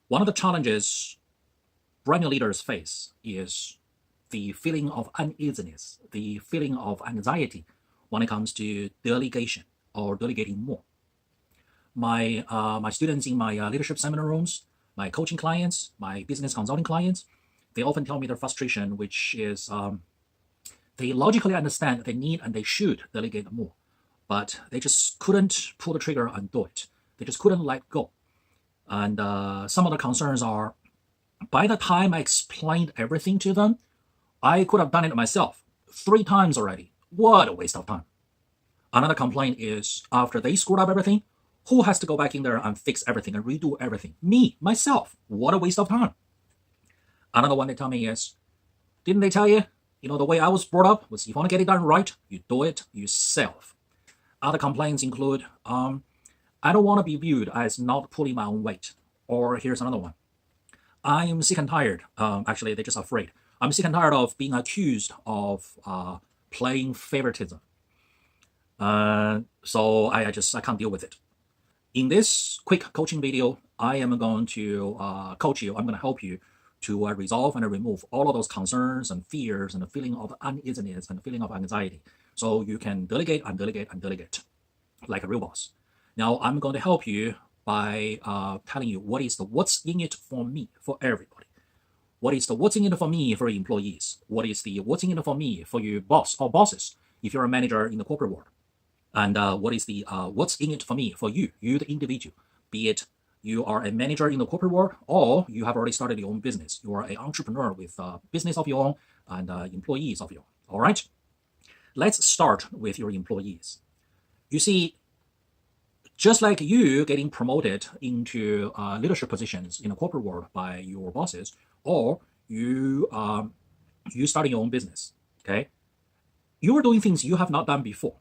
One of the challenges brand new leaders face is the feeling of uneasiness, the feeling of anxiety when it comes to delegation or delegating more. My students in my leadership seminar rooms, my coaching clients, my business consulting clients, they often tell me their frustration, which is they logically understand they need and they should delegate more, but they just couldn't pull the trigger and do it. They just couldn't let go. And some of the concerns are, by the time I explained everything to them, I could have done it myself 3 times already. What a waste of time. Another complaint is, after they screwed up everything, who has to go back in there and fix everything and redo everything? Me, myself. What a waste of time. Another one they tell me is, didn't they tell you? The way I was brought up was, if you want to get it done right, you do it yourself. Other complaints include, I don't want to be viewed as not pulling my own weight. Or here's another one. I am sick and tired. Actually, they're just afraid. I'm sick and tired of being accused of playing favoritism. So I can't deal with it. In this quick coaching video, I am going to coach you. I'm going to help you to resolve and remove all of those concerns and fears and the feeling of uneasiness and the feeling of anxiety, so you can delegate and delegate and delegate like a real boss. Now, I'm going to help you by telling you what is the what's in it for me, for everybody. What is the what's in it for me for your employees? What is the what's in it for me for your boss or bosses if you're a manager in the corporate world? And what is the what's in it for me for you, the individual, be it you are a manager in the corporate world or you have already started your own business. You are an entrepreneur with a business of your own and employees of your own. All right? Let's start with your employees. You see, just like you getting promoted into leadership positions in the corporate world by your bosses, or you starting your own business, okay? You are doing things you have not done before.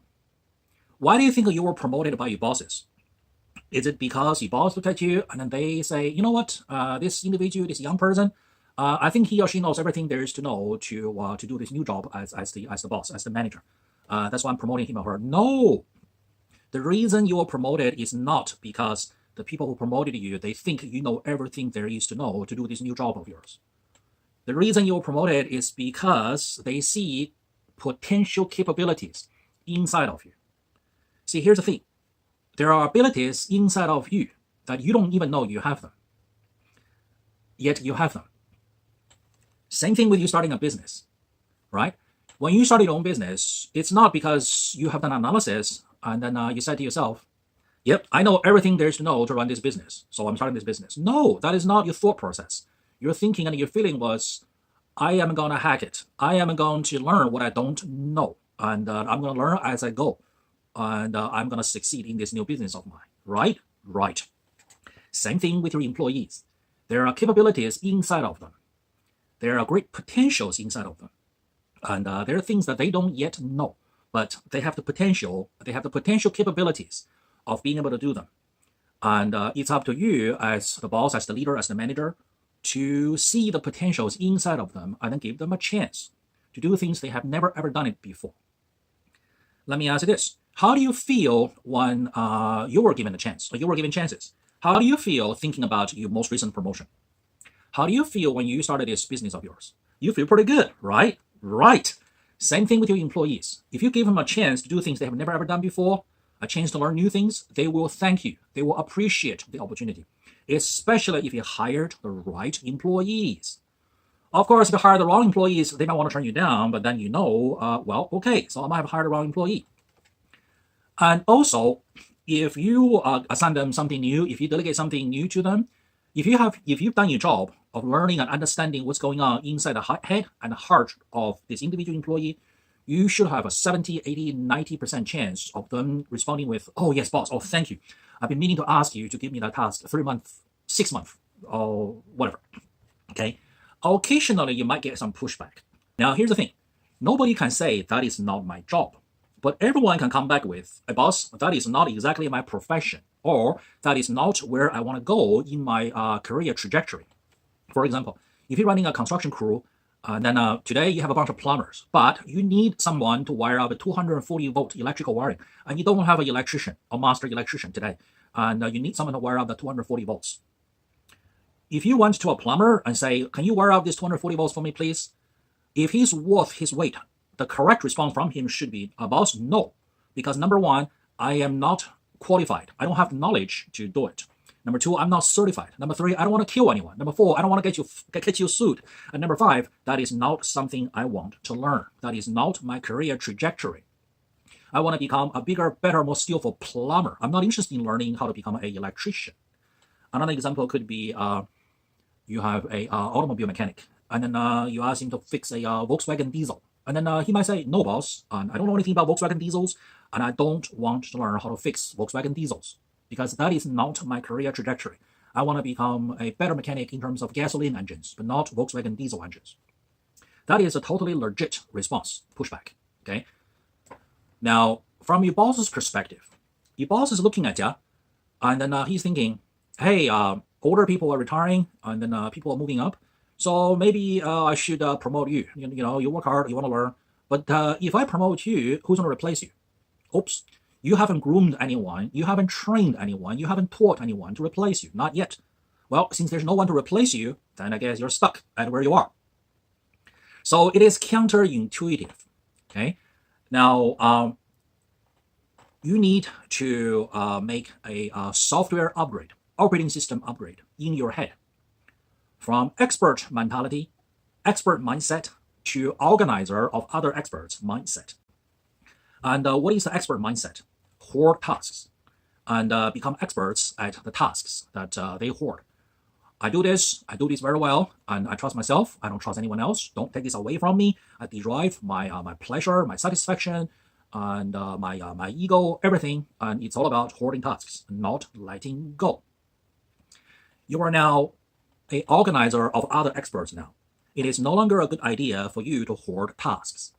Why do you think you were promoted by your bosses? Is it because your boss looked at you and then they say, you know what, this individual, this young person, I think he or she knows everything there is to know to do this new job as the boss, as the manager. That's why I'm promoting him or her. No, the reason you were promoted is not because the people who promoted you, they think you know everything there is to know to do this new job of yours. The reason you were promoted is because they see potential capabilities inside of you. See, here's the thing. There are abilities inside of you that you don't even know you have them. Yet you have them. Same thing with you starting a business, right? When you start your own business, it's not because you have done analysis and then you said to yourself, yep, I know everything there is to know to run this business, so I'm starting this business. No, that is not your thought process. Your thinking and your feeling was, I am going to hack it. I am going to learn what I don't know. And I'm going to learn as I go. And I'm going to succeed in this new business of mine, right? Right. Same thing with your employees. There are capabilities inside of them. There are great potentials inside of them. And there are things that they don't yet know, but they have the potential capabilities of being able to do them. And it's up to you as the boss, as the leader, as the manager, to see the potentials inside of them and then give them a chance to do things they have never ever done it before. Let me ask you this. How do you feel when you were given a chance, or you were given chances? How do you feel thinking about your most recent promotion? How do you feel when you started this business of yours? You feel pretty good, right? Right. Same thing with your employees. If you give them a chance to do things they have never ever done before, a chance to learn new things, they will thank you. They will appreciate the opportunity, especially if you hired the right employees. Of course, if you hire the wrong employees, they might want to turn you down, but then well, okay, so I might have hired the wrong employee. And also, if you assign them something new, if you delegate something new to them, if you've done your job of learning and understanding what's going on inside the head and the heart of this individual employee, you should have a 70, 80, 90% chance of them responding with, oh, yes, boss, oh, thank you. I've been meaning to ask you to give me that task 3 months, 6 months, or whatever, okay? Occasionally, you might get some pushback. Now, here's the thing. Nobody can say that is not my job. But everyone can come back with, a boss, that is not exactly my profession, or that is not where I want to go in my career trajectory. For example, if you're running a construction crew, then today you have a bunch of plumbers, but you need someone to wire up a 240-volt electrical wiring, and you don't have an electrician or master electrician today, and you need someone to wire up the 240 volts. If you went to a plumber and say, can you wire out this 240 volts for me, please? If he's worth his weight, the correct response from him should be, boss, no. Because number one, I am not qualified. I don't have the knowledge to do it. Number two, I'm not certified. Number three, I don't want to kill anyone. Number four, I don't want to get you sued. And number five, that is not something I want to learn. That is not my career trajectory. I want to become a bigger, better, more skillful plumber. I'm not interested in learning how to become an electrician. Another example could be you have a automobile mechanic, and then you ask him to fix a Volkswagen diesel. And then he might say, no, boss, I don't know anything about Volkswagen diesels, and I don't want to learn how to fix Volkswagen diesels, because that is not my career trajectory. I want to become a better mechanic in terms of gasoline engines, but not Volkswagen diesel engines. That is a totally legit response, pushback, okay? Now, from your boss's perspective, your boss is looking at you, and then he's thinking, hey, older people are retiring, and then people are moving up, so maybe I should promote you. You know, you work hard, you want to learn, but if I promote you, who's going to replace you? Oops, you haven't groomed anyone, you haven't trained anyone, you haven't taught anyone to replace you, not yet. Well, since there's no one to replace you, then I guess you're stuck at where you are. So it is counterintuitive, okay? Now, you need to make a software upgrade, operating system upgrade in your head. From expert mentality, expert mindset, to organizer of other experts mindset. And what is the expert mindset? Hoard tasks and become experts at the tasks that they hoard. I do this very well, and I trust myself. I don't trust anyone else. Don't take this away from me. I derive my pleasure, my satisfaction, and my ego, everything. And it's all about hoarding tasks, not letting go. You are now an organizer of other experts now. It is no longer a good idea for you to hoard tasks.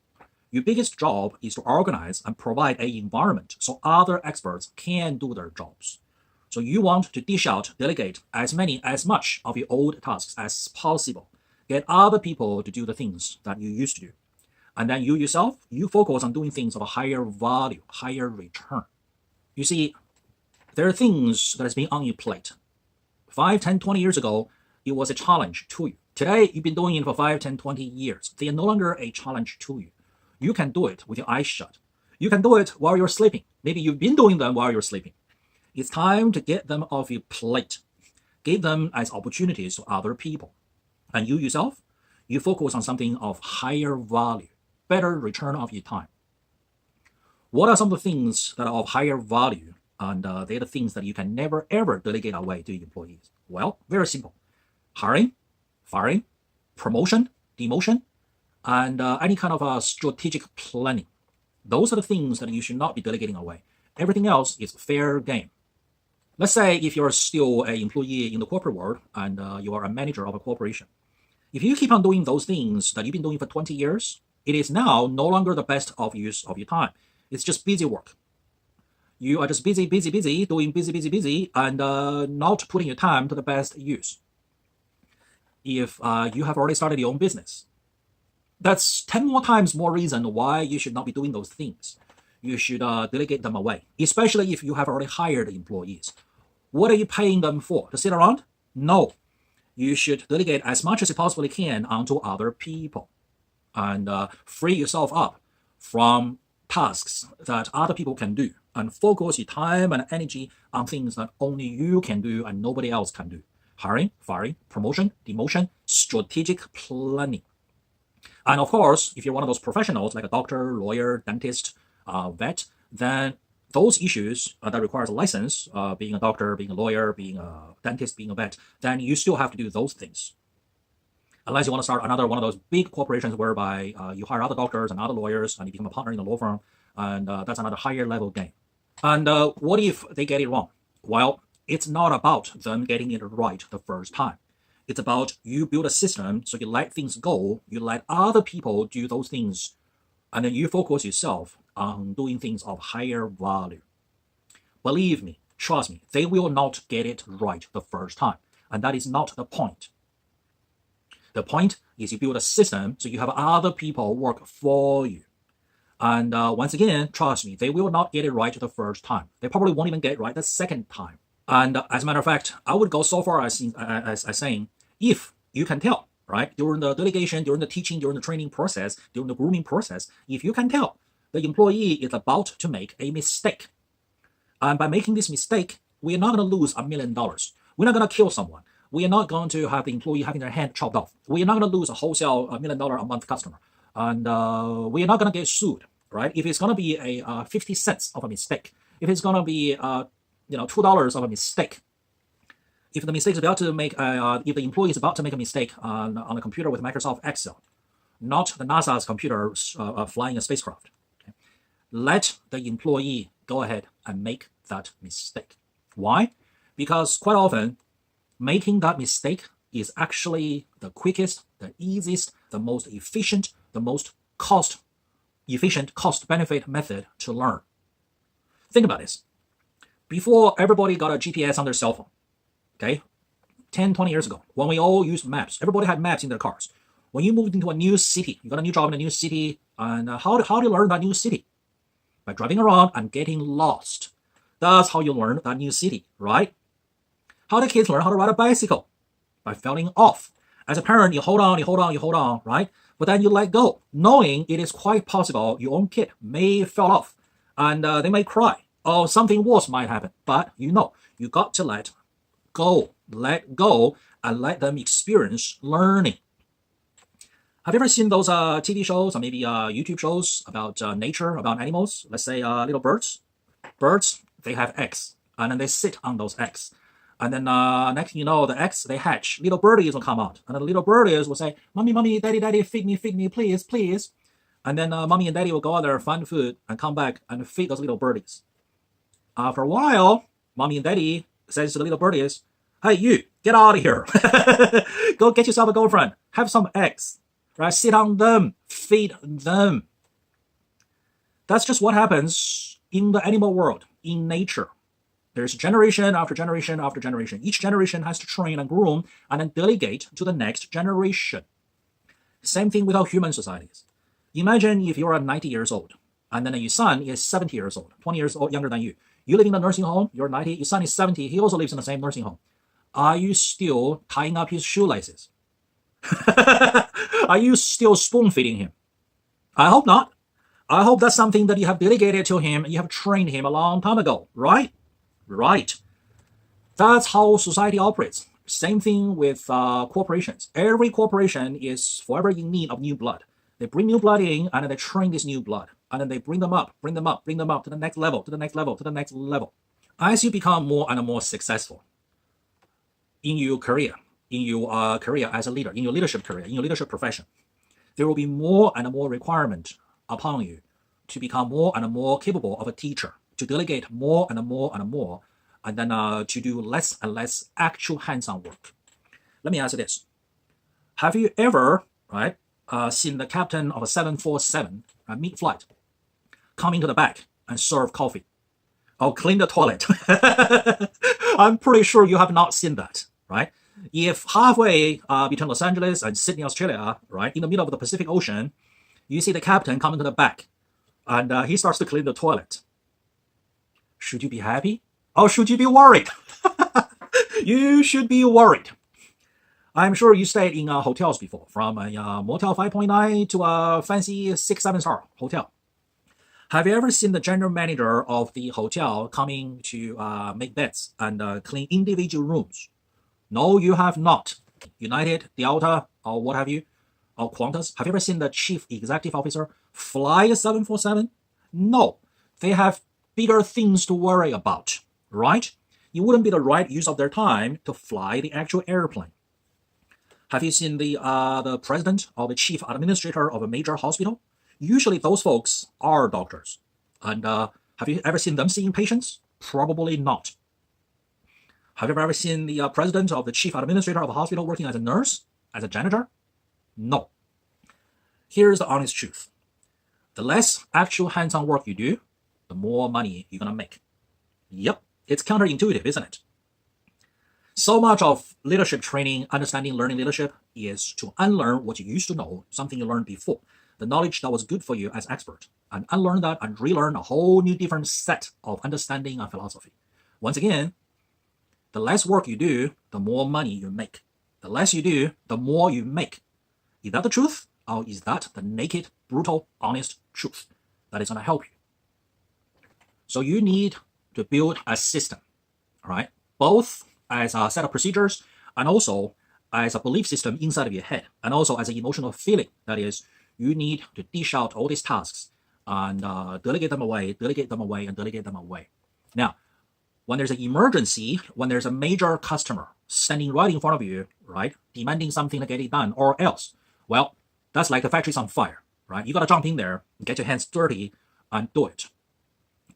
Your biggest job is to organize and provide an environment so other experts can do their jobs. So you want to dish out, delegate as much of your old tasks as possible. Get other people to do the things that you used to do. And then you yourself, you focus on doing things of a higher value, higher return. You see, there are things that has been on your plate. 5, 10, 20 years ago, it was a challenge to you. Today, you've been doing it for 5, 10, 20 years. They are no longer a challenge to you. You can do it with your eyes shut. You can do it while you're sleeping. Maybe you've been doing them while you're sleeping. It's time to get them off your plate. Give them as opportunities to other people. And you yourself, you focus on something of higher value, better return of your time. What are some of the things that are of higher value? And they're the things that you can never, ever delegate away to your employees. Well, very simple. Hiring, firing, promotion, demotion, and any kind of strategic planning. Those are the things that you should not be delegating away. Everything else is fair game. Let's say if you're still an employee in the corporate world and you are a manager of a corporation. If you keep on doing those things that you've been doing for 20 years, it is now no longer the best of use of your time. It's just busy work. You are just busy, doing busy, and not putting your time to the best use. If you have already started your own business, that's 10 more times more reason why you should not be doing those things. You should delegate them away, especially if you have already hired employees. What are you paying them for? To sit around? No. You should delegate as much as you possibly can onto other people and free yourself up from tasks that other people can do and focus your time and energy on things that only you can do and nobody else can do. Hiring, firing, promotion, demotion, strategic planning. And of course, if you're one of those professionals like a doctor, lawyer, dentist, vet, then those issues that requires a license, being a doctor, being a lawyer, being a dentist, being a vet, then you still have to do those things. Unless you want to start another one of those big corporations whereby you hire other doctors and other lawyers and you become a partner in a law firm, and that's another higher level game. And what if they get it wrong? Well, it's not about them getting it right the first time. It's about you build a system so you let things go, you let other people do those things, and then you focus yourself on doing things of higher value. Believe me, trust me, they will not get it right the first time. And that is not the point. The point is you build a system so you have other people work for you. And once again, trust me, they will not get it right the first time. They probably won't even get it right the second time. And as a matter of fact, I would go so far as saying, if you can tell, right, during the delegation, during the teaching, during the training process, during the grooming process, if you can tell the employee is about to make a mistake, and by making this mistake, we are not going to lose $1 million. We're not going to kill someone. We are not going to have the employee having their hand chopped off. We are not going to lose a wholesale $1 million a month customer. And we are not going to get sued, right? If it's going to be a 50 cents of a mistake, if it's going to be $2 of a mistake, if the mistake is about to make, if the employee is about to make a mistake on a computer with Microsoft Excel, not the NASA's computer flying a spacecraft, okay? Let the employee go ahead and make that mistake. Why? Because quite often, making that mistake is actually the quickest, the easiest, the most efficient, the most cost-efficient, cost-benefit method to learn. Think about this. Before everybody got a GPS on their cell phone, okay, 10, 20 years ago, when we all used maps, everybody had maps in their cars. When you moved into a new city, you got a new job in a new city, and how do you learn that new city? By driving around and getting lost. That's how you learn that new city, right? How do kids learn how to ride a bicycle? By falling off. As a parent, you hold on, right? But then you let go, knowing it is quite possible your own kid may fall off, and they may cry, or something worse might happen. But you got to let go, and let them experience learning. Have you ever seen those TV shows or maybe YouTube shows about nature, about animals? Let's say little birds. Birds, they have eggs, and then they sit on those eggs. And then next thing you know, the eggs, they hatch. Little birdies will come out. And then the little birdies will say, Mommy, Mommy, Daddy, Daddy, feed me, please, please. And then Mommy and Daddy will go out there, find food, and come back and feed those little birdies. After a while, Mommy and Daddy says to the little birdies, hey, you, get out of here. Go get yourself a girlfriend. Have some eggs. Right? Sit on them. Feed them. That's just what happens in the animal world, in nature. There's generation after generation after generation. Each generation has to train and groom and then delegate to the next generation. Same thing with our human societies. Imagine if you're 90 years old, and then your son is 70 years old, 20 years old younger than you. You live in a nursing home, you're 90, your son is 70, he also lives in the same nursing home. Are you still tying up his shoelaces? Are you still spoon-feeding him? I hope not. I hope that's something that you have delegated to him and you have trained him a long time ago, right? Right. That's how society operates. Same thing with corporations. Every corporation is forever in need of new blood. They bring new blood in, and then they train this new blood. And then they bring them up to the next level, to the next level. As you become more and more successful in your career, as a leader, in your leadership career, in your leadership profession, there will be more and more requirement upon you to become more and more capable of a teacher, to delegate more and more, and then to do less and less actual hands-on work. Let me ask you this. Have you ever, seen the captain of a 747 mid-flight come into the back and serve coffee or clean the toilet? I'm pretty sure you have not seen that, right? If halfway between Los Angeles and Sydney, Australia, right, in the middle of the Pacific Ocean, you see the captain come into the back and he starts to clean the toilet. Should you be happy? Or should you be worried? You should be worried. I'm sure you stayed in hotels before, from a Motel 5.9 to a fancy 6-7 star hotel. Have you ever seen the general manager of the hotel coming to make beds and clean individual rooms? No, you have not. United, Delta, or what have you, or Qantas. Have you ever seen the chief executive officer fly a 747? No, they have bigger things to worry about, right? It wouldn't be the right use of their time to fly the actual airplane. Have you seen the president or the chief administrator of a major hospital? Usually those folks are doctors. And have you ever seen them seeing patients? Probably not. Have you ever seen the president or the chief administrator of a hospital working as a nurse, as a janitor? No. Here's the honest truth. The less actual hands-on work you do, the more money you're going to make. Yep, it's counterintuitive, isn't it? So much of leadership training, understanding, learning leadership is to unlearn what you used to know, something you learned before, the knowledge that was good for you as expert, and unlearn that and relearn a whole new different set of understanding and philosophy. Once again, The less work you do, the more money you make. The less you do, the more you make. Is that the truth? Or is that the naked, brutal, honest truth that is going to help you? So you need to build a system, all right? Both as a set of procedures and also as a belief system inside of your head, and also as an emotional feeling. That is, you need to dish out all these tasks and delegate them away, delegate them away, and delegate them away. Now, when there's an emergency, when there's a major customer standing right in front of you, right, demanding something to get it done, or else, well, that's like the factory's on fire, right? You got to jump in there, get your hands dirty, and do it.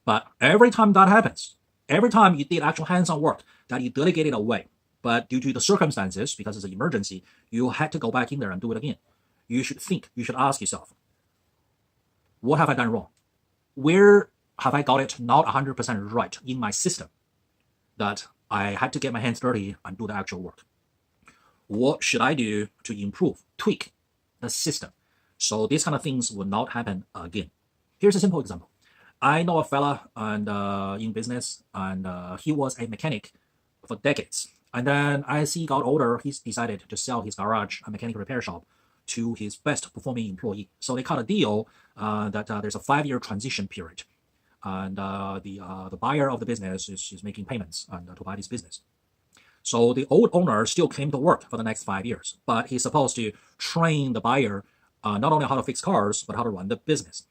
But every time that happens, every time you did actual hands-on work that you delegated away, but due to the circumstances, because it's an emergency, you had to go back in there and do it again. You should think, you should ask yourself, what have I done wrong? Where have I got it not 100% right in my system that I had to get my hands dirty and do the actual work? What should I do to improve, tweak the system so these kind of things will not happen again? Here's a simple example. I know a fella and in business, and he was a mechanic for decades. And then as he got older, he decided to sell his garage and mechanic repair shop to his best performing employee. So they cut a deal that there's a 5-year transition period. And the buyer of the business is making payments to buy this business. So the old owner still came to work for the next 5 years, but he's supposed to train the buyer not only how to fix cars, but how to run the business.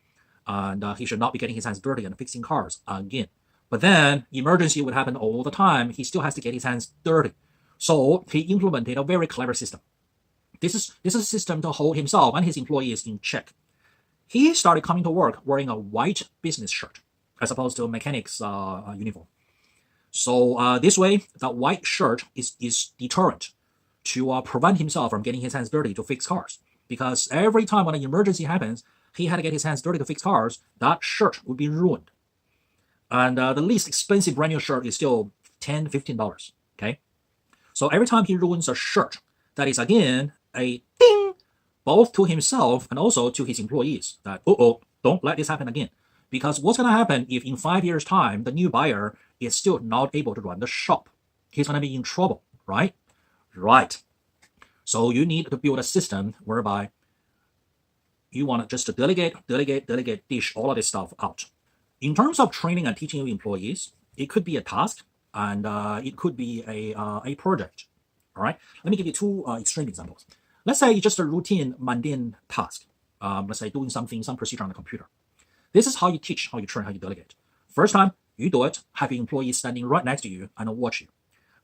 And he should not be getting his hands dirty and fixing cars again. But then emergency would happen all the time. He still has to get his hands dirty. So he implemented a very clever system. This is a system to hold himself and his employees in check. He started coming to work wearing a white business shirt as opposed to a mechanic's uniform. So this way, that white shirt is deterrent to prevent himself from getting his hands dirty to fix cars. Because every time when an emergency happens, he had to get his hands dirty to fix cars, that shirt would be ruined. And the least expensive brand new shirt is still $10, $15, okay? So every time he ruins a shirt, that is again a ding, both to himself and also to his employees, that, don't let this happen again. Because what's going to happen if in 5 years' time, the new buyer is still not able to run the shop? He's going to be in trouble, right? Right. So you need to build a system whereby you want to just delegate, dish all of this stuff out. In terms of training and teaching your employees, it could be a task and it could be a project. All right. Let me give you two extreme examples. Let's say just a routine, mundane task. Let's say doing something, some procedure on the computer. This is how you teach, how you train, how you delegate. First time you do it, have your employees standing right next to you and watch you.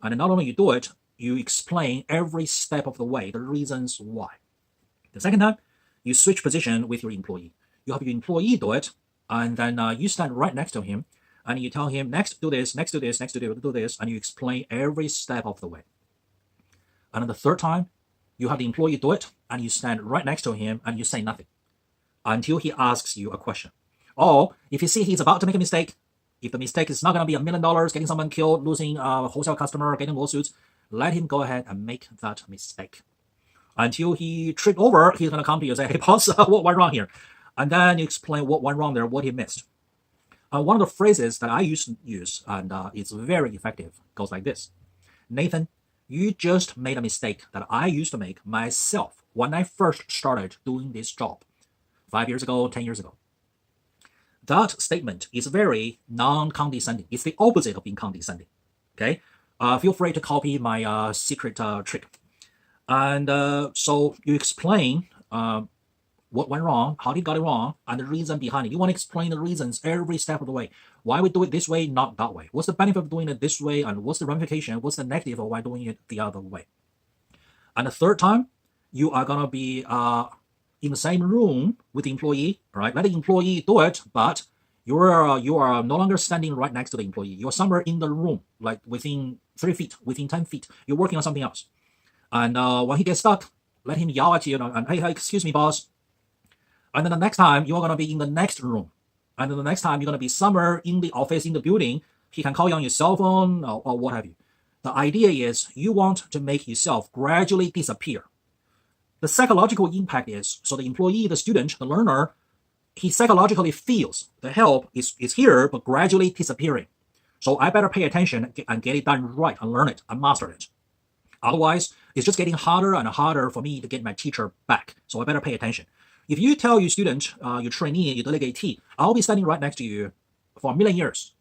And not only you do it, you explain every step of the way, the reasons why. The second time, you switch position with your employee. You have your employee do it, and then you stand right next to him, and you tell him, next, do this, next, do this, next, do this, and you explain every step of the way. And then the third time, you have the employee do it, and you stand right next to him, and you say nothing until he asks you a question. Or if you see he's about to make a mistake, if the mistake is not going to be $1 million, getting someone killed, losing a wholesale customer, getting lawsuits, let him go ahead and make that mistake. Until he tripped over, he's going to come to you and say, hey, boss, what went wrong here? And then you explain what went wrong there, what he missed. One of the phrases that I used to use, and it's very effective, goes like this. Nathan, you just made a mistake that I used to make myself when I first started doing this job 5 years ago, 10 years ago. That statement is very non-condescending. It's the opposite of being condescending. Okay? Feel free to copy my secret trick. And so you explain what went wrong, how he got it wrong, and the reason behind it. You want to explain the reasons every step of the way. Why we do it this way, not that way? What's the benefit of doing it this way, and what's the ramification? What's the negative of why doing it the other way? And the third time, you are going to be in the same room with the employee, right? Let the employee do it, but you are no longer standing right next to the employee. You're somewhere in the room, like within 3 feet, within 10 feet. You're working on something else. And when he gets stuck, let him yell at you and, hey, excuse me, boss. And then the next time, you're going to be in the next room. And then the next time, you're going to be somewhere in the office, in the building. He can call you on your cell phone or what have you. The idea is you want to make yourself gradually disappear. The psychological impact is, so the employee, the student, the learner, he psychologically feels the help is here, but gradually disappearing. So I better pay attention and get it done right and learn it and master it. Otherwise, it's just getting harder and harder for me to get my teacher back. So I better pay attention. If you tell your student, your trainee, your delegate, I'll be standing right next to you for a million years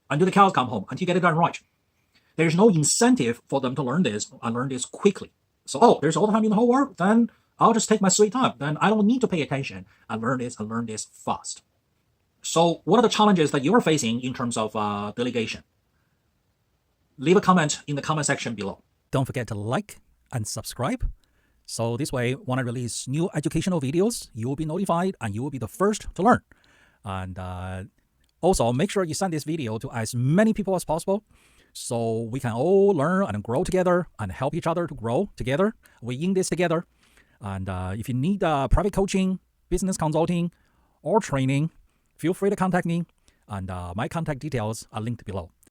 until the cows come home, until you get it done right. There's no incentive for them to learn this and learn this quickly. So, there's all the time in the whole world, then I'll just take my sweet time. Then I don't need to pay attention and learn this fast. So what are the challenges that you're facing in terms of delegation? Leave a comment in the comment section below. Don't forget to like and subscribe. So this way, when I release new educational videos, you will be notified and you will be the first to learn. And also, make sure you send this video to as many people as possible so we can all learn and grow together and help each other to grow together. We're in this together. And if you need private coaching, business consulting, or training, feel free to contact me. And my contact details are linked below.